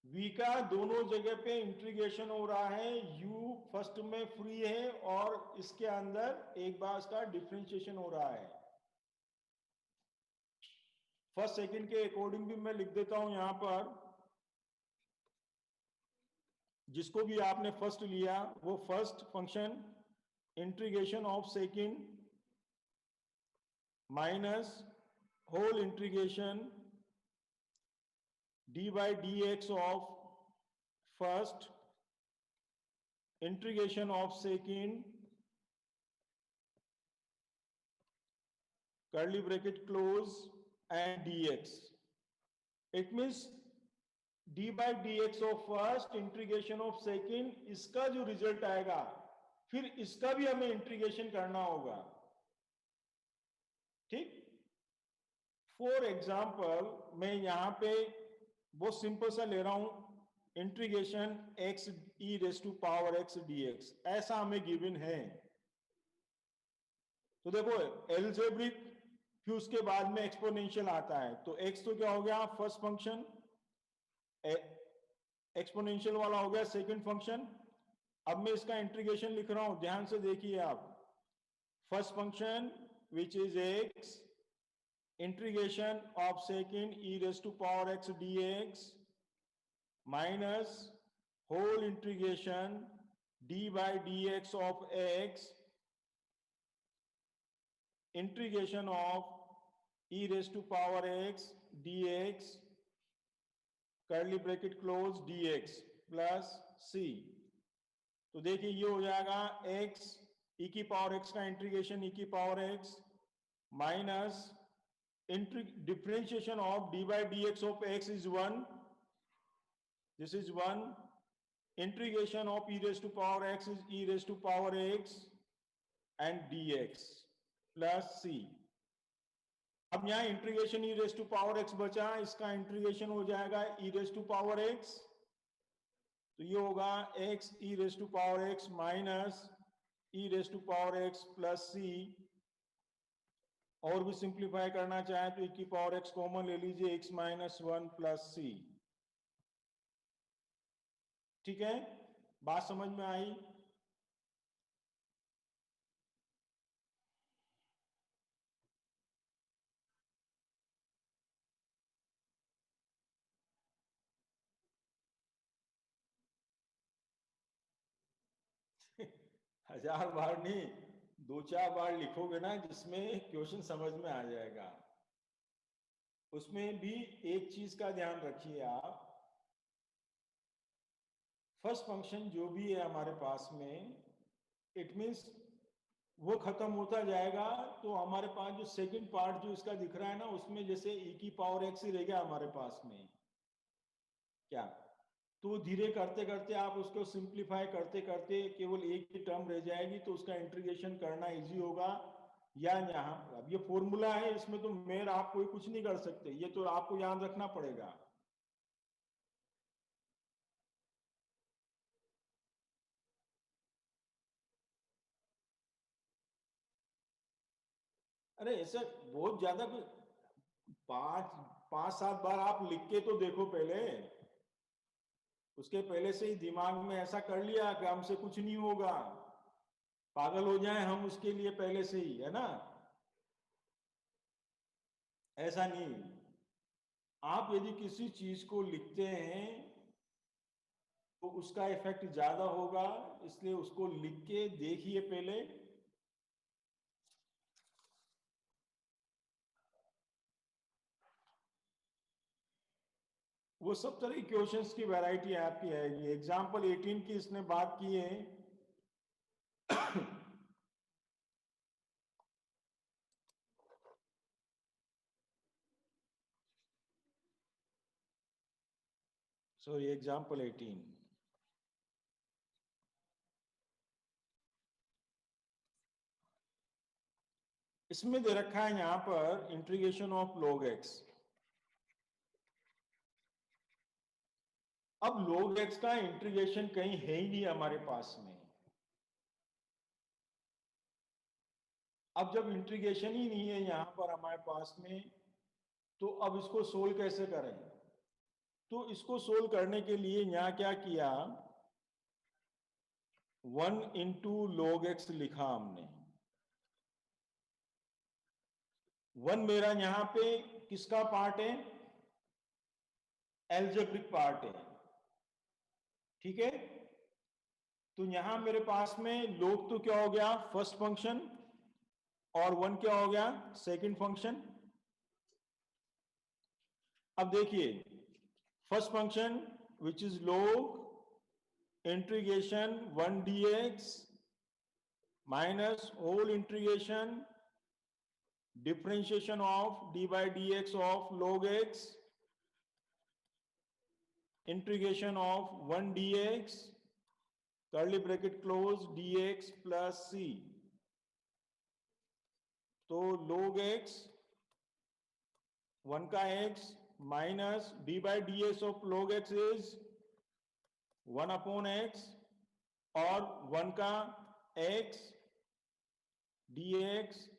v का दोनों जगह पे इंटीग्रेशन हो रहा है, u फर्स्ट में फ्री है और इसके अंदर एक बार इसका डिफरेंशिएशन हो रहा है। फर्स्ट सेकंड के अकॉर्डिंग भी मैं लिख देता हूं यहां पर, जिसको भी आपने फर्स्ट लिया वो first function integration of second minus whole integration d by dx of first integration of second curly bracket close and dx, it means d by dx of first integration of second, इसका जो result आएगा फिर इसका भी हमें integration करना होगा, ठीक। फॉर एग्जाम्पल मैं यहां पे बहुत सिंपल सा ले रहा हूं, integration x e raise to power x dx, ऐसा हमें गिवन है। तो देखो एल्जेब्रिक फिर उसके बाद में एक्सपोनेंशियल आता है, तो x तो क्या हो गया फर्स्ट फंक्शन, एक्सपोनेंशियल वाला हो गया सेकंड फंक्शन। अब मैं इसका इंटीग्रेशन लिख रहा हूं, ध्यान से देखिए आप, first function which is x integration of second e raised to power x dx minus whole integration d by dx of x integration of e raised to power x dx curly bracket close dx plus c। तो देखिए ये हो जाएगा x e की power x का integration e की power x minus differentiation of d by dx of x is 1, this is 1, integration of e raised to power x is e raised to power x and dx plus c। अब यहां integration e raised to power x बचा, इसका integration हो जाएगा e raised to power x, तो ये होगा x e raised to power x minus e raised to power x plus c। और भी सिंप्लीफाई करना चाहे तो e की पावर x कॉमन ले लीजिए, x माइनस 1 प्लस सी। ठीक है, बात समझ में आई? हजार बार नहीं, दो चार बार लिखोगे ना जिसमें क्वेश्चन समझ में आ जाएगा। उसमें भी एक चीज का ध्यान रखिए आप, फर्स्ट फंक्शन जो भी है हमारे पास में, इट मींस वो खत्म होता जाएगा, तो हमारे पास जो सेकंड पार्ट जो इसका दिख रहा है ना, उसमें जैसे e की पावर x ही रह गया हमारे पास में क्या, तो धीरे करते करते आप उसको सिंप्लीफाई करते करते केवल एक ही टर्म रह जाएगी, तो उसका इंटीग्रेशन करना इजी होगा। या यहाँ अब ये फॉर्मूला है, इसमें तो मेर आप कोई कुछ नहीं कर सकते, ये तो आपको याद रखना पड़ेगा। अरे ऐसे बहुत ज्यादा कुछ, पांच पांच सात बार आप लिख के तो देखो पहले, उसके पहले से ही दिमाग में ऐसा कर लिया कि हमसे कुछ नहीं होगा, पागल हो जाए हम उसके लिए पहले से ही, है ना? ऐसा नहीं, आप यदि किसी चीज को लिखते हैं तो उसका इफेक्ट ज्यादा होगा, इसलिए उसको लिख के देखिए पहले। वो सब तरह के क्वेश्चंस की वैरायटी आपकी आएगी। एग्जाम्पल 18 की इसने बात की है। सॉरी, एग्जाम्पल 18 इसमें दे रखा है यहां पर इंटीग्रेशन ऑफ log x। अब log x का इंटीग्रेशन कहीं है ही नहीं हमारे पास में। अब जब इंटीग्रेशन ही नहीं है यहां पर हमारे पास में, तो अब इसको सोल्व कैसे करें? तो इसको सोल्व करने के लिए यहां क्या किया, 1 इंटू log x लिखा हमने। 1 मेरा यहां पे किसका पार्ट है? एल्जेब्रिक पार्ट है, ठीक है। तो यहां मेरे पास में log तो क्या हो गया, फर्स्ट फंक्शन, और 1 क्या हो गया, सेकंड फंक्शन। अब देखिए, first function which is log integration 1 dx minus whole integration differentiation of d by dx of log x integration of 1 dx curly bracket close dx plus c। तो log x 1 का x minus d by ds of log x is 1 upon x, और 1 का x dx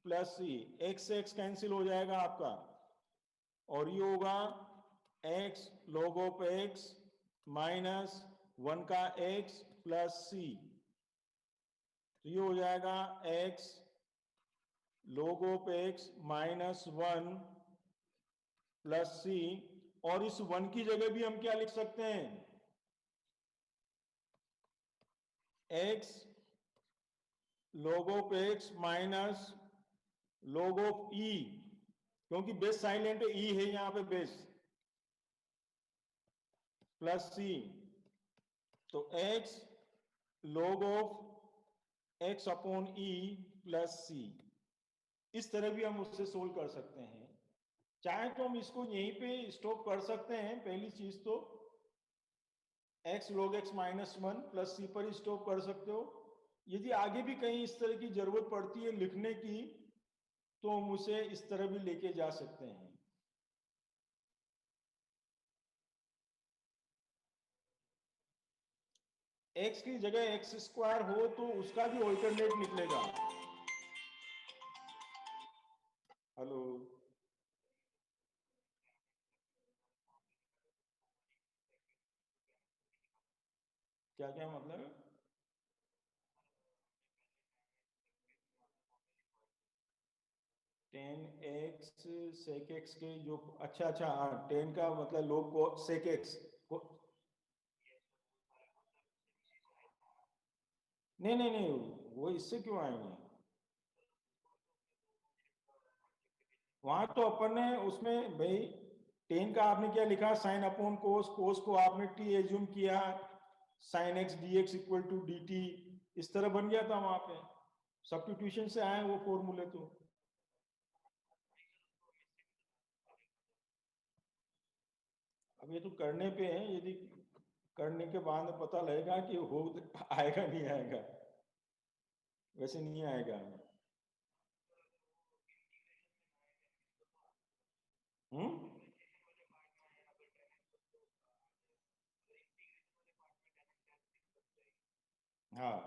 plus c, x से x cancel हो जाएगा आपका, और ये होगा x log of x minus 1 का x प्लस c। तो ये हो जाएगा x log of x minus 1 plus c। और इस 1 की जगह भी हम क्या लिख सकते हैं, x log of x minus log of e, क्योंकि बेस साइलेंट e है यहां पे बेस, प्लस c। तो x log of x upon e plus c। इस तरह भी हम उससे सोल्व कर सकते हैं। चाहे तो हम इसको यहीं पे स्टॉप कर सकते हैं, पहली चीज तो x log x minus 1 plus c पर स्टॉप कर सकते हो। यदि आगे भी कहीं इस तरह की जरूरत पड़ती है लिखने की, तो हम उसे इस तरह भी लेके जा सकते हैं। x की जगह एक्स स्क्वायर हो तो उसका भी ऑल्टरनेट निकलेगा। हेलो, क्या क्या मतलब? 10x sec x के जो, अच्छा अच्छा, हाँ 10 का मतलब लोग को sec x को, नहीं नहीं नहीं, वो इससे क्यों आएंगे? वहां तो अपन ने उसमें भाई 10 का आपने क्या लिखा, साइन अपॉन कोस, कोस को आपने टी एज्यूम किया, sine x d x equal to d t, इस तरह बन गया था वहां पे। सब्स्टिट्यूशन से आए वो फॉर्मूले तो। अब ये तो करने पे है, यदि करने के बाद में पता लगेगा कि हो आएगा नहीं आएगा, वैसे नहीं आएगा। हम्म, हाँ,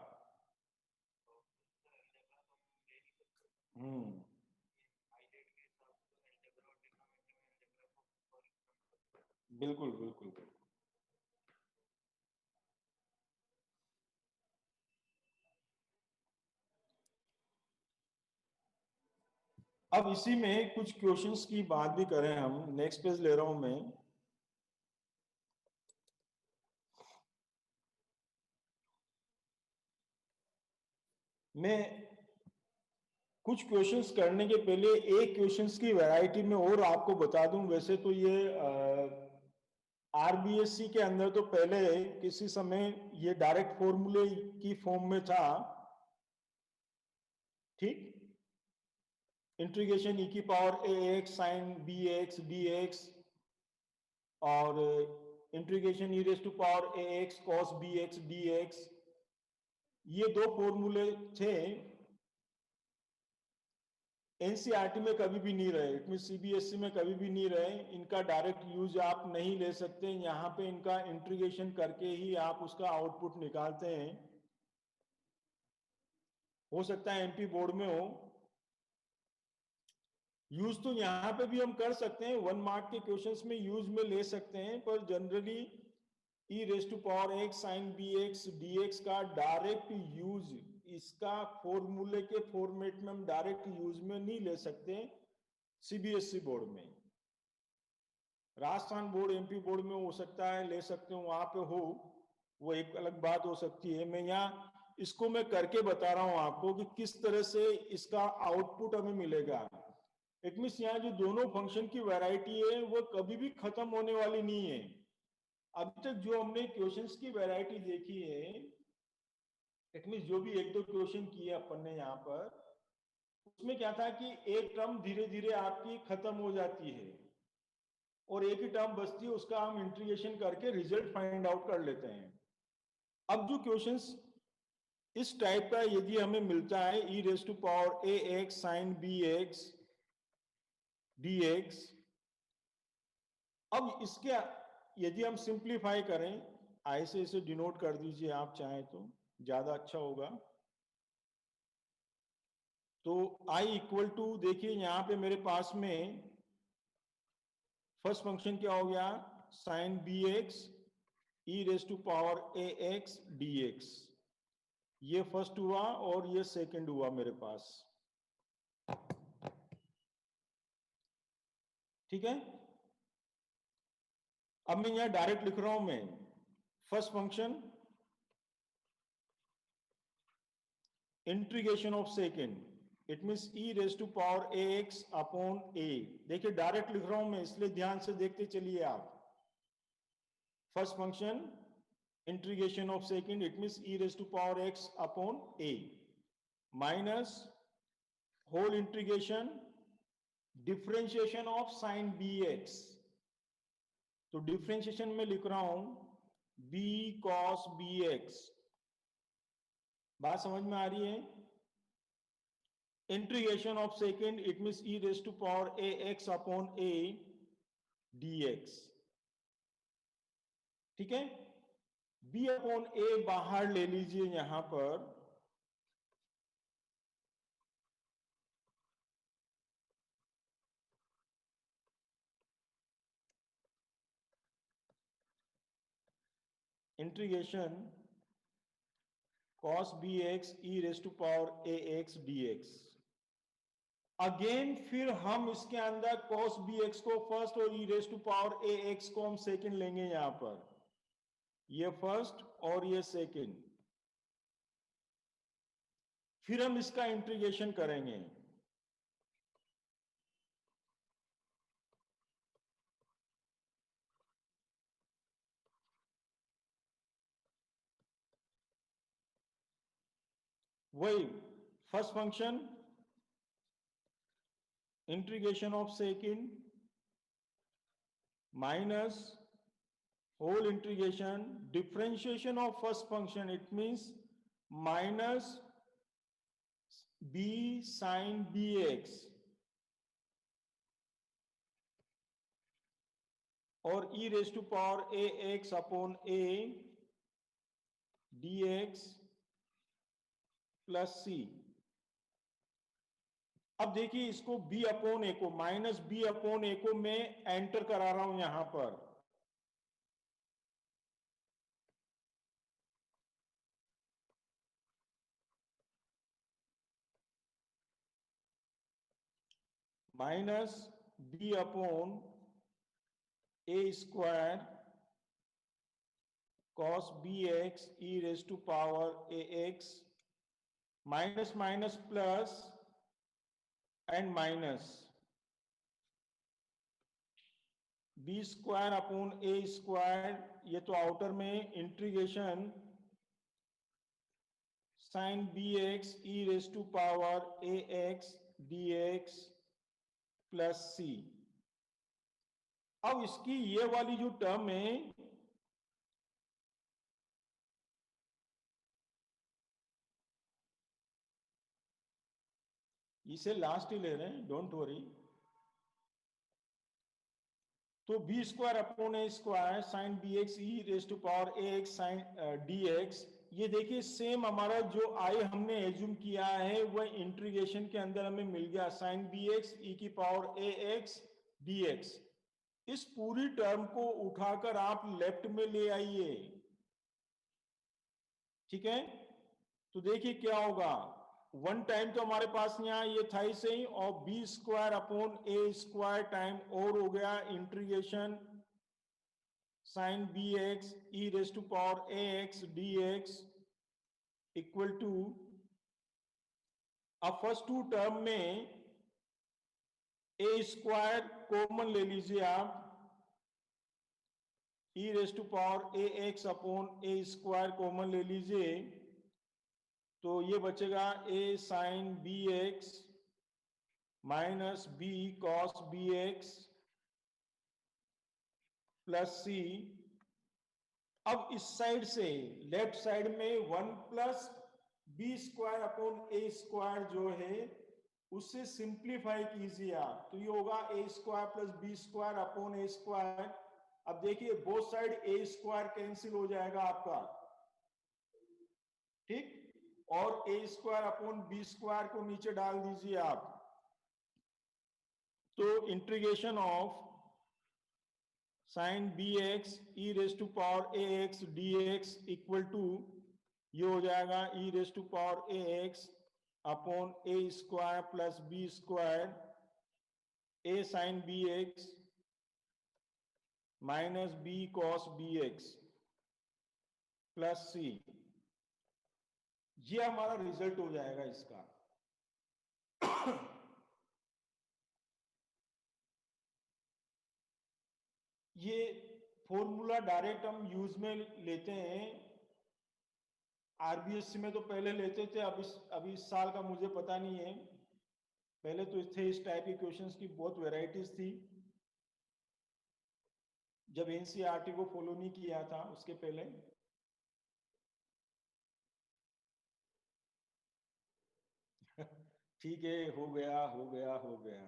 हम्म, बिल्कुल बिल्कुल बिल्कुल। अब इसी में कुछ क्वेश्चंस की बात भी करें हम। नेक्स्ट पेज ले रहा हूं मैं कुछ क्वेश्चंस करने के पहले एक क्वेश्चंस की वैरायटी में और आपको बता दूं। वैसे तो ये आरबीएससी के अंदर तो पहले किसी समय ये डायरेक्ट फॉर्मूले की फॉर्म में था, ठीक। इंटीग्रेशन ई की power a x sine b x d x और integration e raise to power a x cos b x d x, ये दो फॉर्मूले थे। एनसीईआरटी में कभी भी नहीं रहे, इट मीन सीबीएसई में कभी भी नहीं रहे। इनका डायरेक्ट यूज आप नहीं ले सकते। यहाँ पे इनका इंटीग्रेशन करके ही आप उसका आउटपुट निकालते हैं। हो सकता है एमपी बोर्ड में हो। यूज तो यहाँ पे भी हम कर सकते हैं, 1 मार्क के क्वेश्चंस में यूज में ले सकते हैं, पर generally e raise to power x sine b x d x का डायरेक्ट यूज इसका फॉर्मूले के फॉर्मेट में हम डायरेक्ट यूज में नहीं ले सकते सीबीएसई बोर्ड में। राजस्थान बोर्ड एमपी बोर्ड में हो सकता है ले सकते हो, वहां पे हो, वो एक अलग बात हो सकती है। मैं यहाँ इसको मैं करके बता रहा हूं आपको कि किस तरह से इसका आउटपुट हमें मिलेगा। इट मीन्स यहाँ जो दोनों फंक्शन की वैरायटी है वो कभी भी खत्म होने वाली नहीं है। अभी तक जो हमने क्वेश्चंस की वैरायटी देखी है, इट मीन्स जो भी एक दो क्वेश्चन किए अपन ने यहाँ पर, उसमें क्या था कि एक टर्म धीरे धीरे आपकी खत्म हो जाती है और एक ही टर्म बचती है, उसका हम इंटीग्रेशन करके रिजल्ट फाइंड आउट कर लेते हैं। अब जो क्वेश्चंस इस टाइप का यदि हमें मिलता है e raise to power a x sine b x d x, अब इसके यदि हम सिंप्लीफाई करें, आई से इसे डिनोट कर दीजिए आप चाहें तो ज्यादा अच्छा होगा। तो i इक्वल टू, देखिए यहां पे मेरे पास में फर्स्ट फंक्शन क्या हो गया, sine b x e raise to power a x d x, ये फर्स्ट हुआ और ये सेकंड हुआ मेरे पास, ठीक है। अब मैं यहां डायरेक्ट लिख रहा हूं मैं first function integration of second, it means e raise to power a x upon a. देखिए डायरेक्ट लिख रहा हूं मैं, इसलिए ध्यान से देखते चलिए आप। First function integration of second, it means e raised to power x upon a minus whole integration differentiation of sin bx। तो डिफरेंशिएशन में लिख रहा हूं b cos bx, बात समझ में आ रही है। Integration of second, it means e raised to power a x upon a dx, ठीक है। b अपॉन a बाहर ले लीजिए यहां पर, integration cos bx e raised to power ax dx। Again फिर हम इसके अंदर cos bx को फर्स्ट और e raised to power ax को हम सेकंड लेंगे यहां पर, ये फर्स्ट और ये सेकंड, फिर हम इसका इंटीग्रेशन करेंगे। वही first function integration of second minus whole integration differentiation of first function, it means minus b sin bx और e raise to power a x upon a d x plus c. अब देखिए इसको b upon ए को, minus b upon ए को मैं enter करा रहा हूं यहां पर, minus b upon a square cos b x e raise to power a x, minus minus plus and minus b square upon a square, ये तो आउटर में integration sine b x e raise to power a x d x plus c. अब इसकी ये वाली जो term है इसे लास्ट ही ले रहे हैं, डोंट वरी। तो b square upon a square sine b x e raise to power a x sine d x, ये देखिए सेम हमारा जो आई हमने एज्यूम किया है वह इंटीग्रेशन के अंदर हमें मिल गया, साइन बी एक्स ई की power a x d x. इस पूरी टर्म को उठाकर आप लेफ्ट में ले आइए, ठीक है। तो देखिए क्या होगा, वन टाइम तो हमारे पास यहाँ ये था ही सही, और b square upon a square time और हो गया integration sine b x e raise to power a x d x equal to, अब फर्स्ट टू टर्म में ए स्क्वायर कॉमन ले लीजिए आप, e raise to power a x upon a square common ले लीजिए, तो ये बचेगा a sine b x minus b cos b x plus c. अब इस साइड से लेफ्ट साइड में one plus b square upon a square जो है उससे सिंप्लीफाई कीजिए आप, तो ये होगा a square plus b square upon a square. अब देखिए both side a square cancel हो जाएगा आपका, ठीक, और a square upon b square को नीचे डाल दीजिए आप, तो integration of sine b x e raise to power a x d x equal to, ये हो जाएगा e raise to power a x upon a square plus b square a sine b x minus b cos b x plus c. ये हमारा result हो जाएगा इसका। ये formula direct हम यूज में लेते हैं, आरबीएससी में तो पहले लेते थे, अभी इस साल का मुझे पता नहीं है, पहले तो थे इस टाइप के क्वेश्चंस की बहुत वैरायटीज थी, जब एनसीईआरटी को फॉलो नहीं किया था उसके पहले। ठीक है, हो गया हो गया हो गया।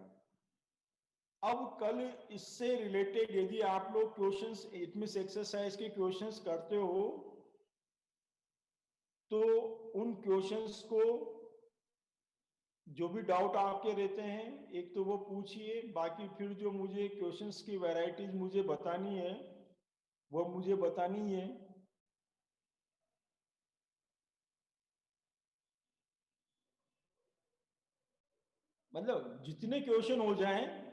अब कल इससे रिलेटेड यदि आप लोग क्वेश्चंस इटमिस एक्सरसाइज के क्वेश्चंस करते हो तो उन क्वेश्चंस को जो भी डाउट आपके रहते हैं एक तो वो पूछिए, बाकी फिर जो मुझे क्वेश्चंस की वैरायटीज मुझे बतानी है वो मुझे बतानी है। मतलब जितने क्वेश्चन हो जाएं